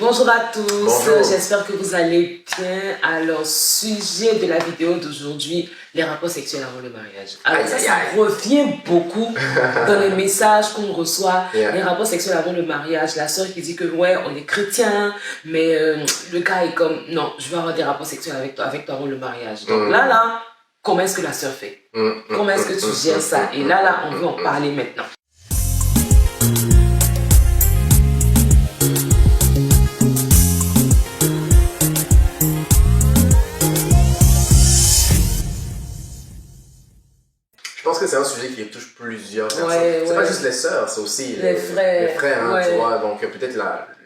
Bonjour à tous, Bonjour. j'espère que vous allez bien. Alors, sujet de la vidéo d'aujourd'hui, les rapports sexuels avant le mariage. Alors ça revient beaucoup dans les messages qu'on reçoit, les rapports sexuels avant le mariage. La sœur qui dit que ouais, on est chrétien, mais le gars est comme, non, je veux avoir des rapports sexuels avec toi avant le mariage. Donc là, comment est-ce que la sœur fait? Comment est-ce que tu gères ça? Et là, on veut en parler maintenant. Je pense que c'est un sujet qui touche plusieurs personnes. C'est pas juste les sœurs, c'est aussi les frères. Les frères, hein, tu vois. Donc peut-être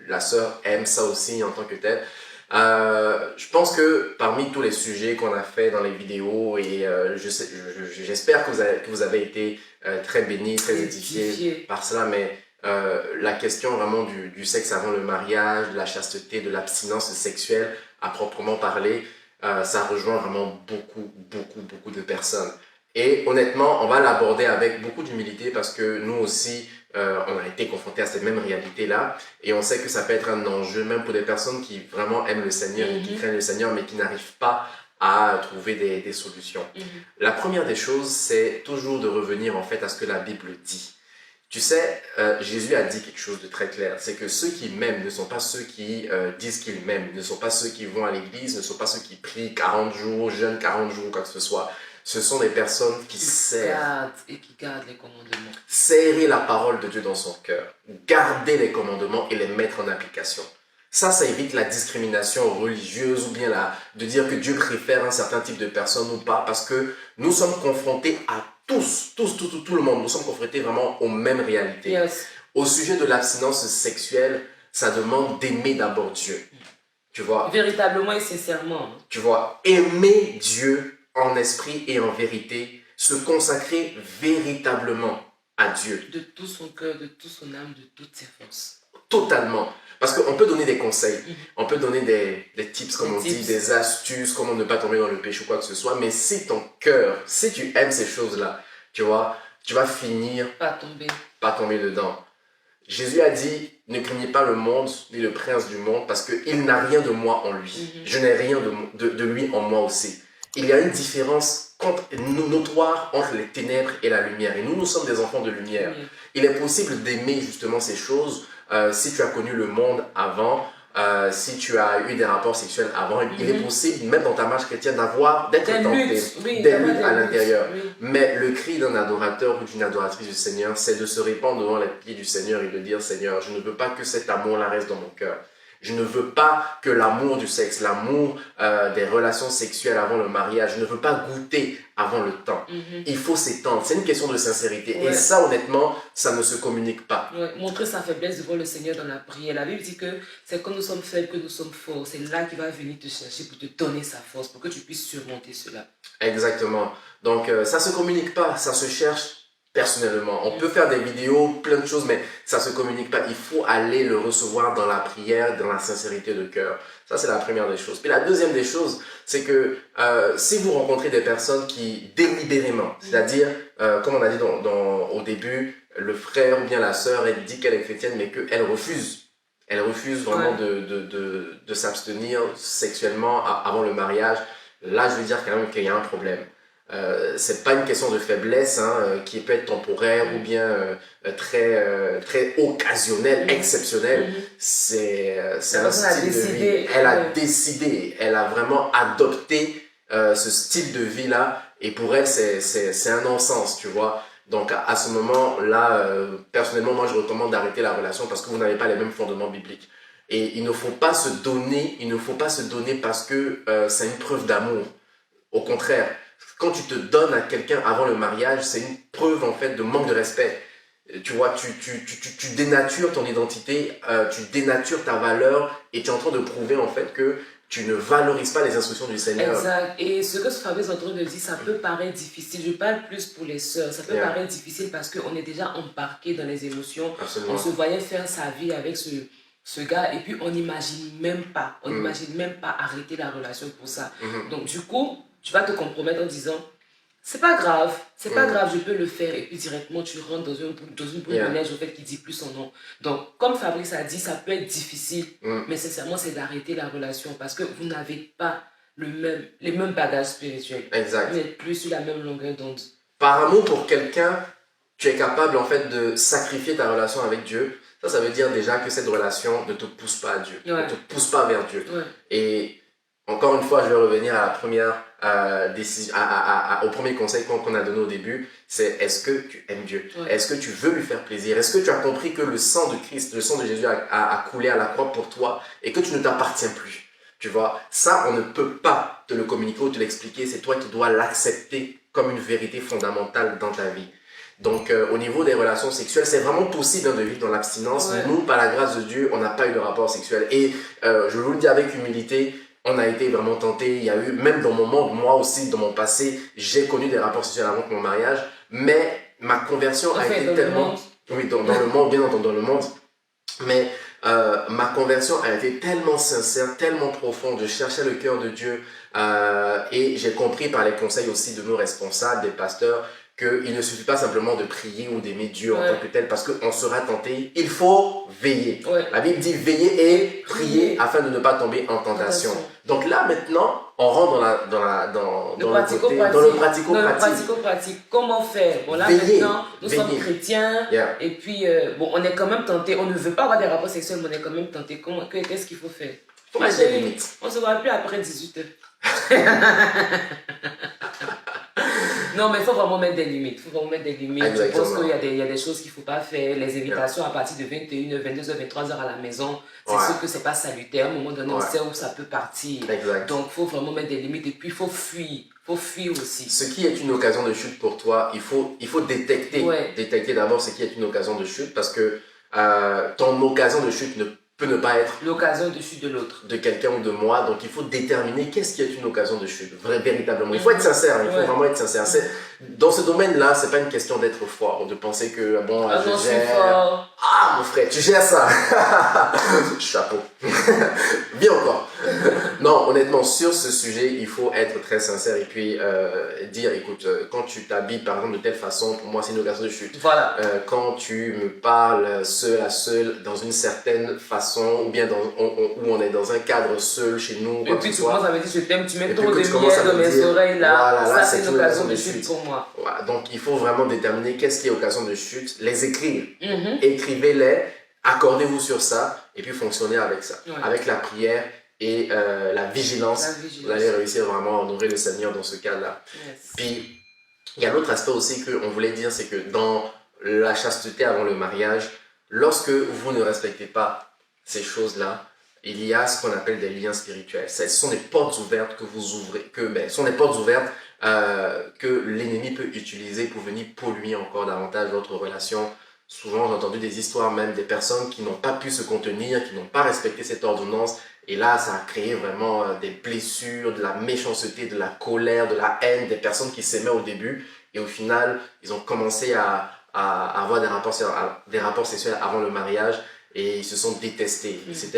la sœur aime ça aussi en tant que telle. Je pense que parmi tous les sujets qu'on a fait dans les vidéos, et j'espère que vous avez été très bénis, très édifiés par cela, mais la question vraiment du sexe avant le mariage, de la chasteté, de l'abstinence sexuelle à proprement parler, ça rejoint vraiment beaucoup de personnes. Et honnêtement, on va l'aborder avec beaucoup d'humilité parce que nous aussi, on a été confrontés à cette même réalité-là. Et on sait que ça peut être un enjeu, même pour des personnes qui vraiment aiment le Seigneur et qui craignent le Seigneur, mais qui n'arrivent pas à trouver des solutions. La première des choses, c'est toujours de revenir en fait à ce que la Bible dit. Tu sais, Jésus a dit quelque chose de très clair, c'est que ceux qui m'aiment ne sont pas ceux qui disent qu'ils m'aiment, ne sont pas ceux qui vont à l'église, ne sont pas ceux qui prient 40 jours, jeûnent 40 jours, quoi que ce soit. Ce sont des personnes qui serrent et qui gardent les commandements. Serrer la parole de Dieu dans son cœur, garder les commandements et les mettre en application. Ça évite la discrimination religieuse ou bien de dire que Dieu préfère un certain type de personne ou pas, parce que nous sommes confrontés à tout le monde, nous sommes confrontés vraiment aux mêmes réalités. Yes. Au sujet de l'abstinence sexuelle, ça demande d'aimer d'abord Dieu. Tu vois? Véritablement et sincèrement. Tu vois, aimer Dieu en esprit et en vérité, se consacrer véritablement à Dieu. De tout son cœur, de toute son âme, de toutes ses forces. Totalement. Parce qu'on peut donner des conseils, on peut donner des tips, comme on dit, des astuces, comment ne pas tomber dans le péché ou quoi que ce soit, mais si ton cœur, si tu aimes ces choses-là, tu vois, tu vas finir pas tomber dedans. Jésus a dit, ne craignez pas le monde, ni le prince du monde, parce qu'il n'a rien de moi en lui. Je n'ai rien de lui en moi aussi. Il y a une différence notoire entre les ténèbres et la lumière. Et nous sommes des enfants de lumière. Il est possible d'aimer justement ces choses si tu as connu le monde avant, si tu as eu des rapports sexuels avant. Il est possible, même dans ta marche chrétienne, d'être tenté, des luttes à l'intérieur. Mais le cri d'un adorateur ou d'une adoratrice du Seigneur, c'est de se répandre devant les pieds du Seigneur et de dire, Seigneur, je ne veux pas que cet amour-là reste dans mon cœur. Je ne veux pas que l'amour du sexe, l'amour des relations sexuelles avant le mariage, je ne veux pas goûter avant le temps. Il faut s'étendre. C'est une question de sincérité. Et ça, honnêtement, ça ne se communique pas. Montrer sa faiblesse devant le Seigneur dans la prière. La Bible dit que c'est quand nous sommes faibles que nous sommes forts. C'est là qu'il va venir te chercher pour te donner sa force, pour que tu puisses surmonter cela. Exactement. Donc, ça ne se communique pas, ça se cherche personnellement. On peut faire des vidéos, plein de choses, mais ça ne se communique pas. Il faut aller le recevoir dans la prière, dans la sincérité de cœur. Ça, c'est la première des choses. Puis la deuxième des choses, c'est que si vous rencontrez des personnes qui, délibérément, c'est-à-dire, comme on a dit au début, le frère ou bien la sœur, elle dit qu'elle est chrétienne, mais qu'elle refuse. Elle refuse vraiment de s'abstenir sexuellement avant le mariage. Là, je veux dire quand même qu'il y a un problème. C'est pas une question de faiblesse qui peut être temporaire ou bien très occasionnelle, exceptionnelle. C'est un style de vie. Elle a décidé, elle a vraiment adopté ce style de vie-là, et pour elle, c'est un non-sens, tu vois. Donc à ce moment-là, personnellement, moi je recommande d'arrêter la relation parce que vous n'avez pas les mêmes fondements bibliques. Et il ne faut pas se donner, parce que c'est une preuve d'amour. Au contraire, quand tu te donnes à quelqu'un avant le mariage, c'est une preuve en fait de manque de respect. Tu vois, tu dénatures ton identité, tu dénatures ta valeur, et tu es en train de prouver en fait que tu ne valorises pas les instructions du Seigneur. Exact. Et ce que Fabrice est en train de dire, ça peut paraître difficile. Je parle plus pour les sœurs. Ça peut paraître difficile parce qu'on est déjà embarqué dans les émotions. Absolument. On se voyait faire sa vie avec ce gars, et puis on n'imagine même pas, arrêter la relation pour ça. Donc du coup, tu vas te compromettre en disant, c'est pas grave, je peux le faire. Et puis directement, tu rentres dans une boule de neige, au fait, qui dit plus son nom. Donc, comme Fabrice a dit, ça peut être difficile, mais sincèrement, c'est d'arrêter la relation parce que vous n'avez pas les mêmes bagages spirituels. Exact. Vous n'êtes plus sur la même longueur d'onde. Par amour pour quelqu'un, tu es capable en fait de sacrifier ta relation avec Dieu. Ça veut dire déjà que cette relation ne te pousse pas à Dieu, ne te pousse pas vers Dieu. Et encore une fois, je vais revenir à la première décision, au premier conseil qu'on a donné au début, c'est est-ce que tu aimes Dieu? Est-ce que tu veux lui faire plaisir? Est-ce que tu as compris que le sang de Christ, le sang de Jésus a coulé à la croix pour toi et que tu ne t'appartiens plus? Tu vois, ça, on ne peut pas te le communiquer ou te l'expliquer, c'est toi qui dois l'accepter comme une vérité fondamentale dans ta vie. Donc, au niveau des relations sexuelles, c'est vraiment possible de vivre dans l'abstinence. Nous, par la grâce de Dieu, on n'a pas eu de rapport sexuel. Et je vous le dis avec humilité, on a été vraiment tentés. Il y a eu, même dans mon monde, moi aussi, dans mon passé, j'ai connu des rapports sexuels avant mon mariage. Mais ma conversion a été tellement... Oui, dans le monde, bien entendu, dans le monde. Mais ma conversion a été tellement sincère, tellement profonde. Je cherchais le cœur de Dieu. Et j'ai compris par les conseils aussi de nos responsables, des pasteurs, qu'il ne suffit pas simplement de prier ou d'aimer Dieu en tant que tel, parce qu'on sera tenté. Il faut veiller. La Bible dit veiller et prier afin de ne pas tomber en tentation. Donc là, maintenant, on rentre dans le pratico-pratique. Comment faire? Bon, là, maintenant, nous sommes chrétiens, et puis, bon, on est quand même tenté. On ne veut pas avoir des rapports sexuels, mais on est quand même tenté. Qu'est-ce qu'il faut faire? On ne se voit plus après 18 h. Non, mais il faut vraiment mettre des limites. Je pense qu'il y a des choses qu'il ne faut pas faire. Les invitations à partir de 21 h, 22 h, 23 h à la maison, c'est sûr que ce n'est pas salutaire. À un moment donné, on sait où ça peut partir. Donc, il faut vraiment mettre des limites. Et puis, il faut fuir. Il faut fuir aussi. Ce qui est une occasion de chute pour toi, il faut détecter. Détecter d'abord ce qui est une occasion de chute, parce que ton occasion de chute peut ne pas être l'occasion de chute de l'autre, de quelqu'un ou de moi. Donc il faut déterminer qu'est-ce qui est une occasion de chute véritablement. Il faut être sincère, il faut vraiment être sincère. Dans ce domaine-là, c'est pas une question d'être fort, de penser que bon, je gère. Ah mon frère, tu gères ça. Chapeau. Bien encore. Non, honnêtement, sur ce sujet, il faut être très sincère et puis dire, écoute, quand tu t'habilles par exemple de telle façon, pour moi c'est une occasion de chute. Quand tu me parles seul à seul, dans une certaine façon, ou bien où on est dans un cadre seul chez nous. Et puis tu commences à me dire je t'aime, tu mets trop de miel dans mes oreilles là, ça c'est une occasion de chute pour moi. Voilà, donc il faut vraiment déterminer qu'est-ce qui est occasion de chute, les écrire. Écrivez-les, accordez-vous sur ça et puis fonctionnez avec ça, avec la prière et la vigilance. Vous allez réussir vraiment à honorer le Seigneur dans ce cas-là. Puis il y a l'autre aspect aussi qu'on voulait dire, c'est que dans la chasteté avant le mariage, lorsque vous ne respectez pas ces choses-là, il y a ce qu'on appelle des liens spirituels. Ce sont des portes ouvertes que vous ouvrez, sont des portes ouvertes que l'ennemi peut utiliser pour venir polluer encore davantage votre relation. Souvent, j'ai entendu des histoires même des personnes qui n'ont pas pu se contenir, qui n'ont pas respecté cette ordonnance. Et là, ça a créé vraiment des blessures, de la méchanceté, de la colère, de la haine, des personnes qui s'aimaient au début. Et au final, ils ont commencé à avoir des rapports sexuels avant le mariage et ils se sont détestés. C'est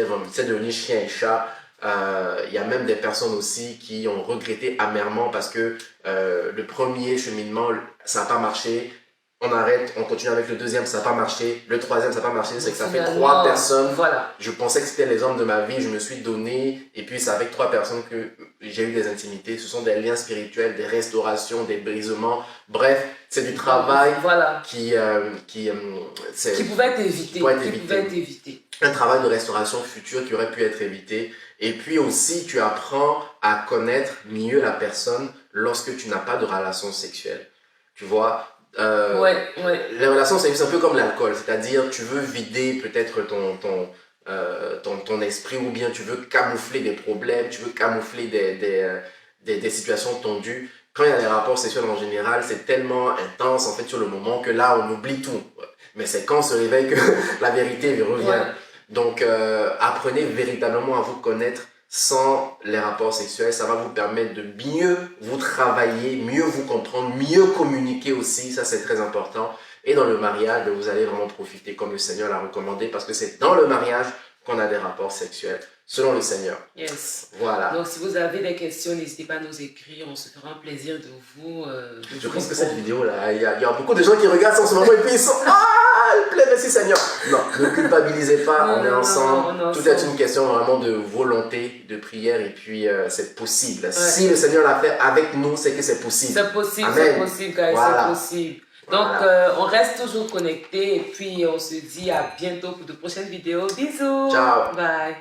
devenu chien et chat. Il y a même des personnes aussi qui ont regretté amèrement parce que le premier cheminement, ça n'a pas marché. On arrête, on continue avec le deuxième, ça n'a pas marché. Le troisième, ça n'a pas marché. C'est que ça fait 3 personnes. Je pensais que c'était les hommes de ma vie, je me suis donné. Et puis, c'est avec 3 personnes que j'ai eu des intimités. Ce sont des liens spirituels, des restaurations, des brisements. Bref, c'est du travail qui pouvait être évité. Un travail de restauration future qui aurait pu être évité. Et puis aussi, tu apprends à connaître mieux la personne lorsque tu n'as pas de relation sexuelle. Tu vois, les relations sexuelles, c'est un peu comme l'alcool, c'est-à-dire tu veux vider peut-être ton esprit, ou bien tu veux camoufler des problèmes, tu veux camoufler des situations tendues. Quand il y a des rapports sexuels en général, c'est tellement intense en fait sur le moment que là on oublie tout. Mais c'est quand on se réveille que la vérité revient. Donc apprenez véritablement à vous connaître. Sans les rapports sexuels, ça va vous permettre de mieux vous travailler, mieux vous comprendre, mieux communiquer aussi, ça c'est très important. Et dans le mariage, vous allez vraiment profiter comme le Seigneur l'a recommandé, parce que c'est dans le mariage qu'on a des rapports sexuels. selon le Seigneur. Yes. Voilà. Donc, si vous avez des questions, n'hésitez pas à nous écrire. On se fera un plaisir de vous. Je pense que cette vidéo-là, il y a beaucoup de gens qui regardent en ce moment et puis ils sont plein, merci Seigneur. Non, ne culpabilisez pas, on est ensemble. Tout est une question vraiment de volonté, de prière et puis c'est possible. Ouais. Si le Seigneur l'a fait avec nous, c'est que c'est possible. C'est possible, c'est possible, guys, voilà. C'est possible. Donc, on reste toujours connectés et puis on se dit à bientôt pour de prochaines vidéos. Bisous. Ciao. Bye.